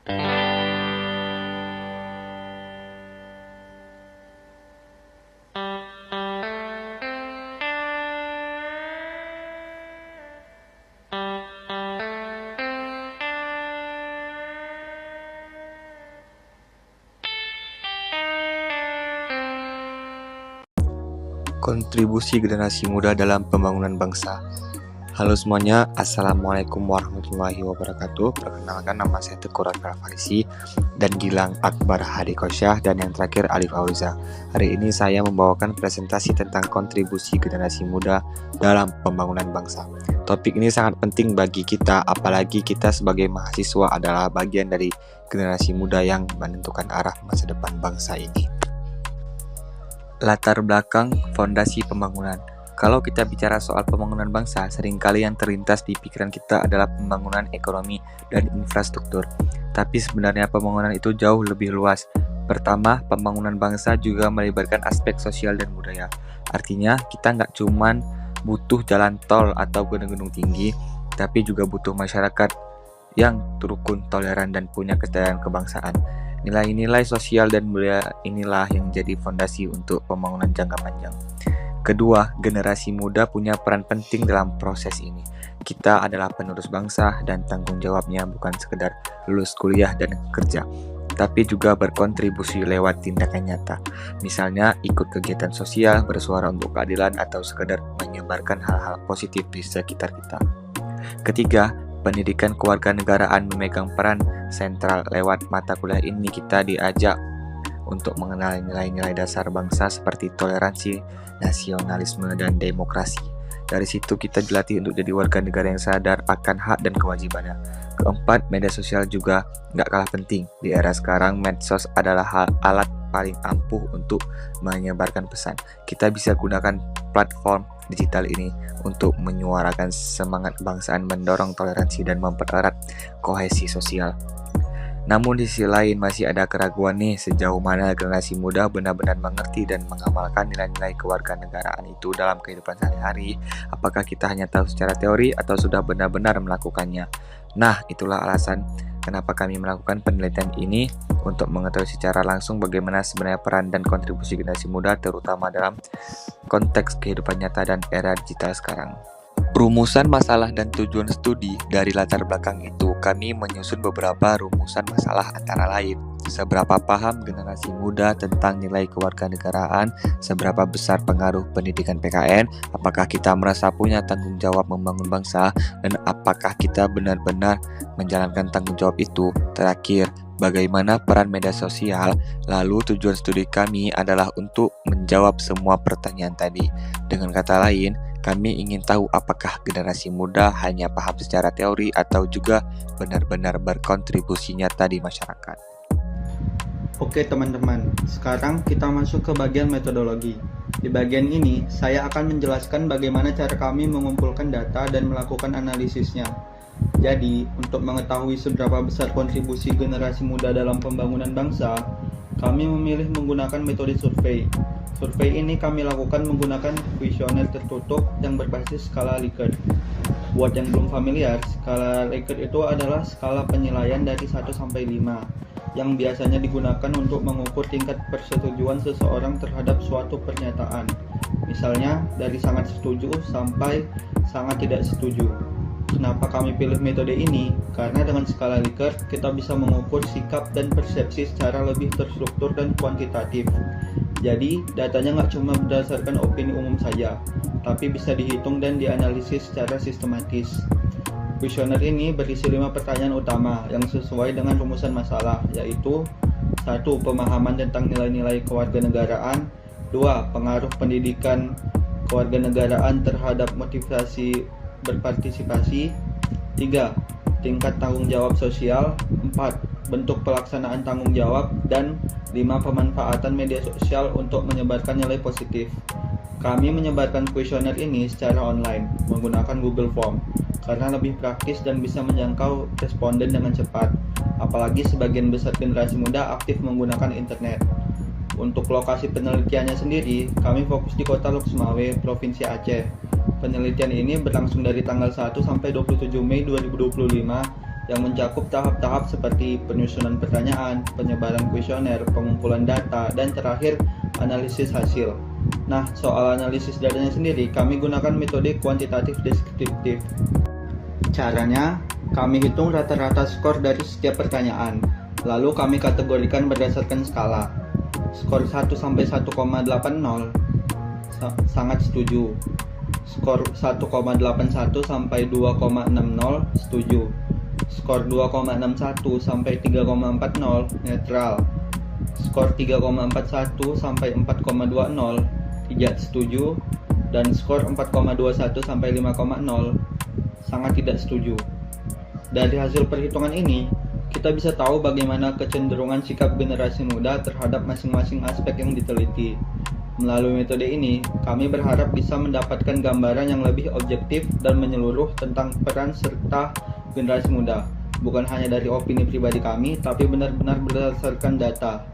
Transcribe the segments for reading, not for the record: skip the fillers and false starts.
Kontribusi generasi muda dalam pembangunan bangsa. Halo semuanya, Assalamualaikum warahmatullahi wabarakatuh. Perkenalkan, nama saya Teguh Raffi Farisi dan Gilang Akbar Hadi Kosyah, dan yang terakhir Alif Auza. Hari ini saya membawakan presentasi tentang kontribusi generasi muda dalam pembangunan bangsa. Topik ini sangat penting bagi kita, apalagi kita sebagai mahasiswa adalah bagian dari generasi muda yang menentukan arah masa depan bangsa ini. Latar belakang fondasi pembangunan. Kalau kita bicara soal pembangunan bangsa, seringkali yang terlintas di pikiran kita adalah pembangunan ekonomi dan infrastruktur. Tapi sebenarnya pembangunan itu jauh lebih luas. Pertama, pembangunan bangsa juga melibatkan aspek sosial dan budaya. Artinya, kita nggak cuman butuh jalan tol atau gedung-gedung tinggi, tapi juga butuh masyarakat yang rukun, toleran, dan punya kesadaran kebangsaan. Nilai-nilai sosial dan budaya inilah yang jadi fondasi untuk pembangunan jangka panjang. Kedua, generasi muda punya peran penting dalam proses ini. Kita adalah penerus bangsa dan tanggung jawabnya bukan sekedar lulus kuliah dan kerja, tapi juga berkontribusi lewat tindakan nyata. Misalnya ikut kegiatan sosial, bersuara untuk keadilan, atau sekedar menyebarkan hal-hal positif di sekitar kita. Ketiga, pendidikan kewarganegaraan memegang peran sentral. Lewat mata kuliah ini kita diajak untuk mengenal nilai-nilai dasar bangsa seperti toleransi, nasionalisme, dan demokrasi. Dari situ kita dilatih untuk jadi warga negara yang sadar akan hak dan kewajibannya. Keempat, media sosial juga nggak kalah penting. Di era sekarang, medsos adalah alat paling ampuh untuk menyebarkan pesan. Kita bisa gunakan platform digital ini untuk menyuarakan semangat kebangsaan, mendorong toleransi, dan mempererat kohesi sosial. Namun di sisi lain masih ada keraguan nih, sejauh mana generasi muda benar-benar mengerti dan mengamalkan nilai-nilai kewarganegaraan itu dalam kehidupan sehari-hari. Apakah kita hanya tahu secara teori atau sudah benar-benar melakukannya? Nah, itulah alasan kenapa kami melakukan penelitian ini, untuk mengetahui secara langsung bagaimana sebenarnya peran dan kontribusi generasi muda, terutama dalam konteks kehidupan nyata dan era digital sekarang. Rumusan masalah dan tujuan studi. Dari latar belakang itu, kami menyusun beberapa rumusan masalah, antara lain: seberapa paham generasi muda tentang nilai kewarganegaraan, seberapa besar pengaruh pendidikan PKN, apakah kita merasa punya tanggung jawab membangun bangsa, dan apakah kita benar-benar menjalankan tanggung jawab itu. Terakhir, bagaimana peran media sosial. Lalu tujuan studi kami adalah untuk menjawab semua pertanyaan tadi. Dengan kata lain, kami ingin tahu apakah generasi muda hanya paham secara teori atau juga benar-benar berkontribusi nyata di masyarakat. Oke teman-teman, sekarang kita masuk ke bagian metodologi. Di bagian ini, saya akan menjelaskan bagaimana cara kami mengumpulkan data dan melakukan analisisnya. Jadi, untuk mengetahui seberapa besar kontribusi generasi muda dalam pembangunan bangsa, kami memilih menggunakan metode survei. Survei ini kami lakukan menggunakan kuesioner tertutup yang berbasis skala Likert. Buat yang belum familiar, skala Likert itu adalah skala penilaian dari 1 sampai 5 yang biasanya digunakan untuk mengukur tingkat persetujuan seseorang terhadap suatu pernyataan. Misalnya, dari sangat setuju sampai sangat tidak setuju. Kenapa kami pilih metode ini? Karena dengan skala Likert, kita bisa mengukur sikap dan persepsi secara lebih terstruktur dan kuantitatif. Jadi, datanya nggak cuma berdasarkan opini umum saja, tapi bisa dihitung dan dianalisis secara sistematis. Kuesioner ini berisi 5 pertanyaan utama yang sesuai dengan rumusan masalah, yaitu 1. Pemahaman tentang nilai-nilai kewarganegaraan. 2. Pengaruh pendidikan kewarganegaraan terhadap motivasi berpartisipasi. 3. Tingkat tanggung jawab sosial. 4. Bentuk pelaksanaan tanggung jawab. Dan 5. Pemanfaatan media sosial untuk menyebarkan nilai positif. Kami menyebarkan kuesioner ini secara online menggunakan Google Form karena lebih praktis dan bisa menjangkau responden dengan cepat. Apalagi sebagian besar generasi muda aktif menggunakan internet. Untuk lokasi penelitiannya sendiri, kami fokus di Kota Loksmawe, Provinsi Aceh. Penelitian ini berlangsung dari tanggal 1 sampai 27 Mei 2025 yang mencakup tahap-tahap seperti penyusunan pertanyaan, penyebaran kuesioner, pengumpulan data, dan terakhir analisis hasil. Nah, soal analisis datanya sendiri, kami gunakan metode kuantitatif deskriptif. Caranya, kami hitung rata-rata skor dari setiap pertanyaan, lalu kami kategorikan berdasarkan skala. Skor 1 sampai 1,80 sangat setuju. Skor 1,81 sampai 2,60 setuju. Skor 2,61 sampai 3,40 netral. Skor 3,41 sampai 4,20 tidak setuju, dan skor 4,21 sampai 5,0 sangat tidak setuju. Dari hasil perhitungan ini, kita bisa tahu bagaimana kecenderungan sikap generasi muda terhadap masing-masing aspek yang diteliti. Melalui metode ini, kami berharap bisa mendapatkan gambaran yang lebih objektif dan menyeluruh tentang peran serta generasi muda, bukan hanya dari opini pribadi kami, tapi benar-benar berdasarkan data.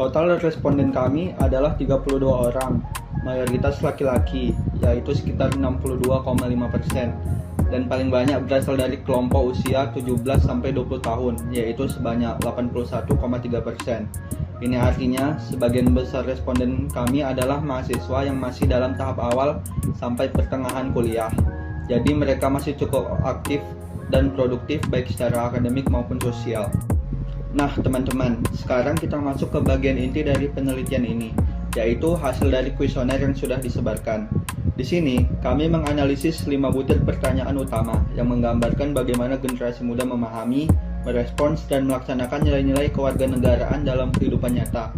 Total responden kami adalah 32 orang, mayoritas laki-laki, yaitu sekitar 62,5%, dan paling banyak berasal dari kelompok usia 17-20 tahun, yaitu sebanyak 81,3%. Ini artinya, sebagian besar responden kami adalah mahasiswa yang masih dalam tahap awal sampai pertengahan kuliah. Jadi mereka masih cukup aktif dan produktif baik secara akademik maupun sosial. Nah teman-teman, sekarang kita masuk ke bagian inti dari penelitian ini, yaitu hasil dari kuesioner yang sudah disebarkan. Di sini, kami menganalisis 5 butir pertanyaan utama yang menggambarkan bagaimana generasi muda memahami, merespons, dan melaksanakan nilai-nilai kewarganegaraan dalam kehidupan nyata.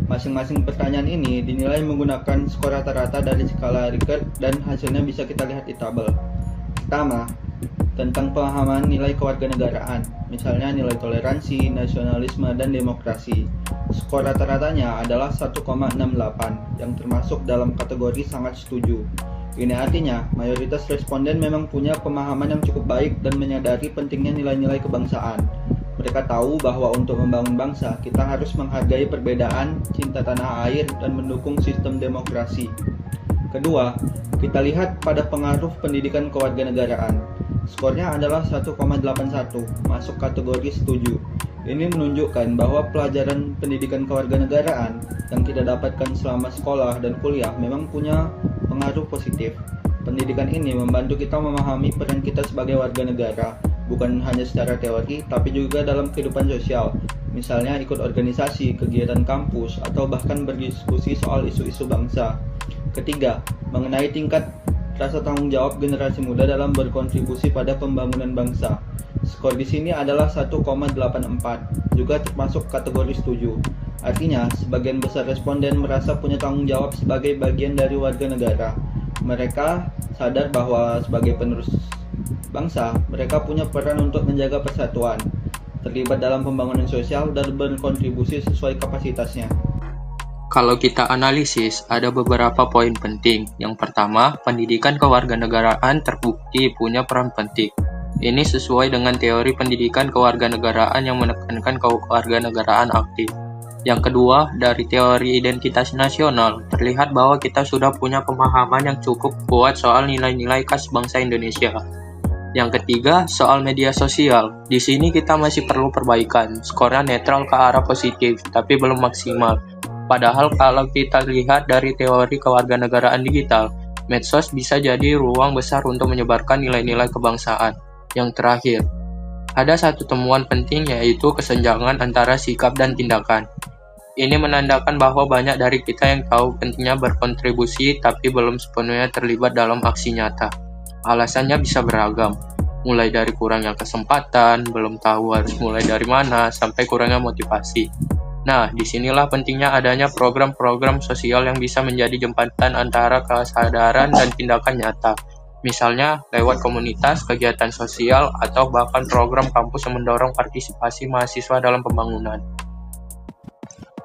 Masing-masing pertanyaan ini dinilai menggunakan skor rata-rata dari skala Likert dan hasilnya bisa kita lihat di tabel. Pertama, tentang pemahaman nilai kewarganegaraan, misalnya nilai toleransi, nasionalisme, dan demokrasi. Skor rata-ratanya adalah 1,68 yang termasuk dalam kategori sangat setuju. Ini artinya mayoritas responden memang punya pemahaman yang cukup baik dan menyadari pentingnya nilai-nilai kebangsaan. Mereka tahu bahwa untuk membangun bangsa, kita harus menghargai perbedaan, cinta tanah air, dan mendukung sistem demokrasi. Kedua, kita lihat pada pengaruh pendidikan kewarganegaraan. Skornya adalah 1,81, masuk kategori setuju. Ini menunjukkan bahwa pelajaran pendidikan kewarganegaraan yang kita dapatkan selama sekolah dan kuliah memang punya pengaruh positif. Pendidikan ini membantu kita memahami peran kita sebagai warga negara, bukan hanya secara teori, tapi juga dalam kehidupan sosial. Misalnya ikut organisasi, kegiatan kampus, atau bahkan berdiskusi soal isu-isu bangsa. Ketiga, mengenai tingkat rasa tanggung jawab generasi muda dalam berkontribusi pada pembangunan bangsa. Skor di sini adalah 1,84, juga termasuk kategori setuju. Artinya, sebagian besar responden merasa punya tanggung jawab sebagai bagian dari warga negara. Mereka sadar bahwa sebagai penerus bangsa, mereka punya peran untuk menjaga persatuan, terlibat dalam pembangunan sosial, dan berkontribusi sesuai kapasitasnya. Kalau kita analisis, ada beberapa poin penting. Yang pertama, pendidikan kewarganegaraan terbukti punya peran penting. Ini sesuai dengan teori pendidikan kewarganegaraan yang menekankan kewarganegaraan aktif. Yang kedua, dari teori identitas nasional, terlihat bahwa kita sudah punya pemahaman yang cukup kuat soal nilai-nilai khas bangsa Indonesia. Yang ketiga, soal media sosial. Di sini kita masih perlu perbaikan. Skornya netral ke arah positif, tapi belum maksimal. Padahal kalau kita lihat dari teori kewarganegaraan digital, medsos bisa jadi ruang besar untuk menyebarkan nilai-nilai kebangsaan. Yang terakhir, ada satu temuan penting yaitu kesenjangan antara sikap dan tindakan. Ini menandakan bahwa banyak dari kita yang tahu pentingnya berkontribusi tapi belum sepenuhnya terlibat dalam aksi nyata. Alasannya bisa beragam, mulai dari kurangnya kesempatan, belum tahu harus mulai dari mana, sampai kurangnya motivasi. Nah, disinilah pentingnya adanya program-program sosial yang bisa menjadi jembatan antara kesadaran dan tindakan nyata. Misalnya lewat komunitas, kegiatan sosial, atau bahkan program kampus yang mendorong partisipasi mahasiswa dalam pembangunan.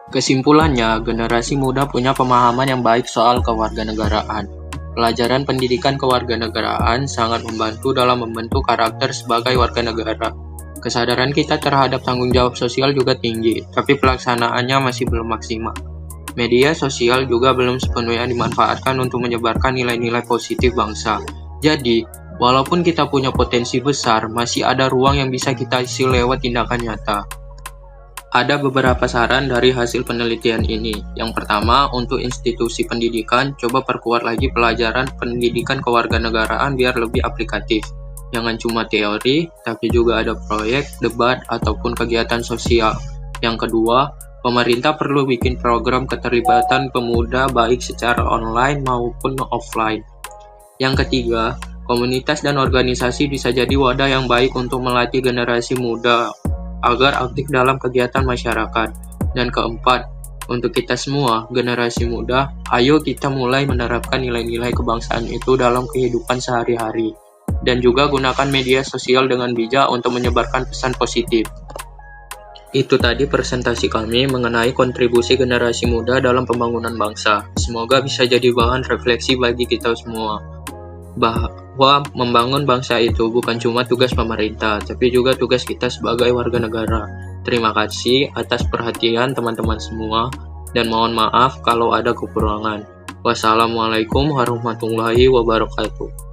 Kesimpulannya, generasi muda punya pemahaman yang baik soal kewarganegaraan. Pelajaran pendidikan kewarganegaraan sangat membantu dalam membentuk karakter sebagai warga negara. Kesadaran kita terhadap tanggung jawab sosial juga tinggi, tapi pelaksanaannya masih belum maksimal. Media sosial juga belum sepenuhnya dimanfaatkan untuk menyebarkan nilai-nilai positif bangsa. Jadi, Walaupun kita punya potensi besar, masih ada ruang yang bisa kita isi lewat tindakan nyata. Ada beberapa saran dari hasil penelitian ini. Yang pertama, untuk institusi pendidikan, coba perkuat lagi pelajaran pendidikan kewarganegaraan biar lebih aplikatif. Jangan cuma teori, tapi juga ada proyek, debat, ataupun kegiatan sosial. Yang kedua, pemerintah perlu bikin program keterlibatan pemuda baik secara online maupun offline. Yang ketiga, komunitas dan organisasi bisa jadi wadah yang baik untuk melatih generasi muda agar aktif dalam kegiatan masyarakat. Dan keempat, untuk kita semua, generasi muda, ayo kita mulai menerapkan nilai-nilai kebangsaan itu dalam kehidupan sehari-hari. Dan juga gunakan media sosial dengan bijak untuk menyebarkan pesan positif. Itu tadi presentasi kami mengenai kontribusi generasi muda dalam pembangunan bangsa. Semoga bisa jadi bahan refleksi bagi kita semua, bahwa membangun bangsa itu bukan cuma tugas pemerintah, tapi juga tugas kita sebagai warga negara. Terima kasih atas perhatian teman-teman semua, dan mohon maaf kalau ada kekurangan. Wassalamualaikum warahmatullahi wabarakatuh.